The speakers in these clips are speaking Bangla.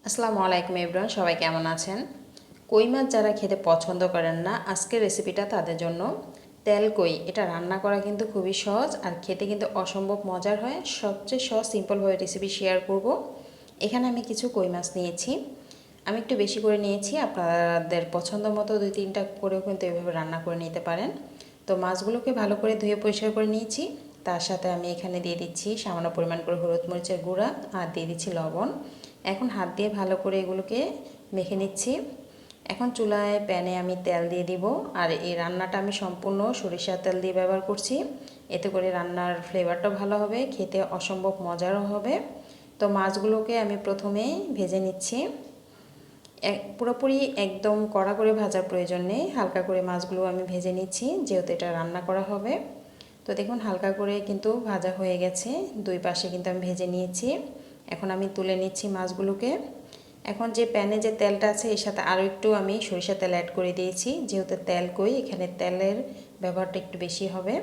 আসসালামু আলাইকুম এভরিওয়ান, সবাই কেমন আছেন? কই মাছ যারা খেতে পছন্দ করেন না, আজকের রেসিপিটা তাদের জন্য। তেল কই এটা রান্না করা কিন্তু খুবই সহজ আর খেতে কিন্তু অসম্ভব মজার হয়। সবচেয়ে সহজ সিম্পলভাবে রেসিপি শেয়ার করব। এখানে আমি কিছু কই মাছ নিয়েছি, আমি একটু বেশি করে নিয়েছি। আপনাদের পছন্দ মতো 2-3টা করেও কিন্তু এভাবে রান্না করে নিতে পারেন। তো মাছগুলোকে ভালো করে ধুয়ে পরিষ্কার করে নিয়েছি। তার সাথে আমি এখানে দিয়ে দিচ্ছি সামান্য পরিমাণ করে হলুদ মরিচের গুঁড়া আর দিয়ে দিচ্ছি লবণ। এখন হাত দিয়ে ভালো করে এগুলোকে মেখে নিচ্ছি। এখন চুলায় প্যানে আমি তেল দিয়ে দিব, আর এই রান্নাটা আমি সম্পূর্ণ সরিষার তেল দিয়ে ব্যবহার করছি। এতে করে রান্নার ফ্লেভারটাও ভালো হবে, খেতে অসম্ভব মজারও হবে। তো মাছগুলোকে আমি প্রথমে ভেজে নিচ্ছি। পুরোপুরি একদম কড়া করে ভাজার প্রয়োজন নেই, হালকা করে মাছগুলো আমি ভেজে নিচ্ছি, যেহেতু এটা রান্না করা হবে। তো দেখুন হালকা করে কিন্তু ভাজা হয়ে গেছে, দুই পাশে কিন্তু আমি ভেজে নিয়েছি। এখন আমি তুলে নিচ্ছি মাছগুলোকে। এখন যে প্যানে যে তেলটা আছে এর সাথে আরও একটু আমি সরিষা তেল অ্যাড করে দিয়েছি, যেহেতু তেল কই এখানে তেলের ব্যবহারটা একটু বেশি হবে।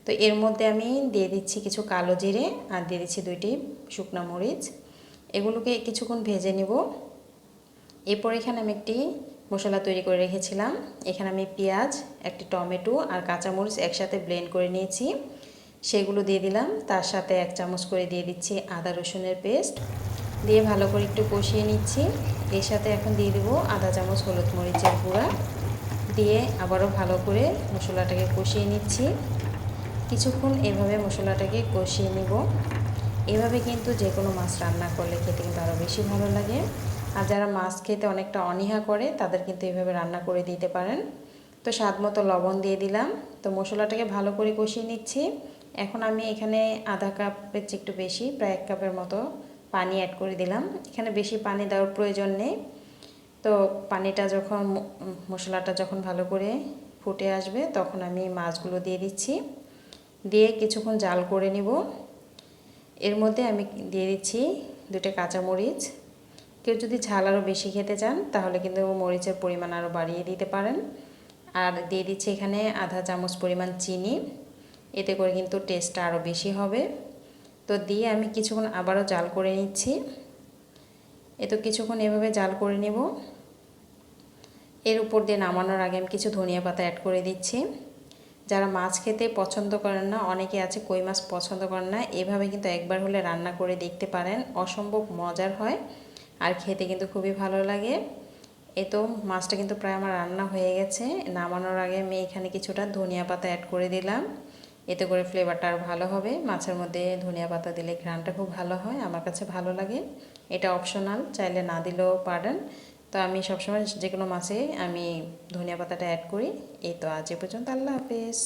তো এর মধ্যে আমি দিয়ে দিচ্ছি কিছু কালো জিরে আর দিয়ে দিচ্ছি 2টি শুকনো মরিচ। এগুলোকে কিছুক্ষণ ভেজে নেব। এরপর এখানে আমি একটি মশলা তৈরি করে রেখেছিলাম। এখানে আমি পেঁয়াজ, একটি টমেটো আর কাঁচামরিচ একসাথে ব্লেন্ড করে নিয়েছি, সেগুলো দিয়ে দিলাম। তার সাথে 1 চামচ করে দিয়ে দিচ্ছি আদা রসুনের পেস্ট, দিয়ে ভালো করে একটু কষিয়ে নিচ্ছি। এর সাথে এখন দিয়ে দেবো আধা চামচ হলুদ মরিচের গুঁড়া, দিয়ে আবারও ভালো করে মশলাটাকে কষিয়ে নিচ্ছি। কিছুক্ষণ এভাবে মশলাটাকে কষিয়ে নিব। এভাবে কিন্তু যে কোনো মাছ রান্না করলে খেতে কিন্তু আরও বেশি ভালো লাগে। আর যারা মাছ খেতে অনেকটা অনীহা করে তাদের কিন্তু এভাবে রান্না করে দিতে পারেন। তো স্বাদ মতো লবণ দিয়ে দিলাম। তো মশলাটাকে ভালো করে কষিয়ে নিচ্ছি। এখন আমি এখানে আধা কাপের চেয়ে একটু বেশি, প্রায় 1 কাপের মতো পানি অ্যাড করে দিলাম। এখানে বেশি পানি দেওয়ার প্রয়োজন নেই। তো পানিটা যখন মশলাটা যখন ভালো করে ফুটে আসবে তখন আমি মাছগুলো দিয়ে দিচ্ছি, দিয়ে কিছুক্ষণ জাল করে নিব। এর মধ্যে আমি দিয়ে দিচ্ছি 2টা কাঁচামরিচ। কেউ যদি ঝাল আরও বেশি খেতে চান তাহলে কিন্তু মরিচের পরিমাণ আরও বাড়িয়ে দিতে পারেন। আর দিয়ে দিচ্ছি এখানে আধা চামচ পরিমাণ চিনি, এতে করে কিন্তু টেস্টটা আরও বেশি হবে। তো দিয়ে আমি কিছুক্ষণ আবারও জাল করে নিচ্ছি। তো কিছুক্ষণ এভাবে জাল করে নেব। এর উপর দিয়ে নামানোর আগে আমি কিছু ধনিয়া পাতা অ্যাড করে দিচ্ছি। যারা মাছ খেতে পছন্দ করেন না, অনেকে আছে কই মাছ পছন্দ করেন না, এভাবে কিন্তু একবার হলে রান্না করে দেখতে পারেন, অসম্ভব মজার হয় আর খেতে কিন্তু খুবই ভালো লাগে। তো মাছটা কিন্তু প্রায় আমার রান্না হয়ে গেছে। নামানোর আগে আমি এখানে কিছুটা ধনিয়া পাতা অ্যাড করে দিলাম, এতে করে ফ্লেভারটা আর ভালো হবে। মাছের মধ্যে ধনিয়া পাতা দিলে ঘ্রাণটা খুব ভালো হয়, আমার কাছে ভালো লাগে। এটা অপশনাল, চাইলে না দিলেও পারেন। তো আমি সবসময় যে কোনো মাছে আমি ধনিয়া পাতাটা অ্যাড করি। তো আজ এ পর্যন্ত, আল্লাহ হাফেজ।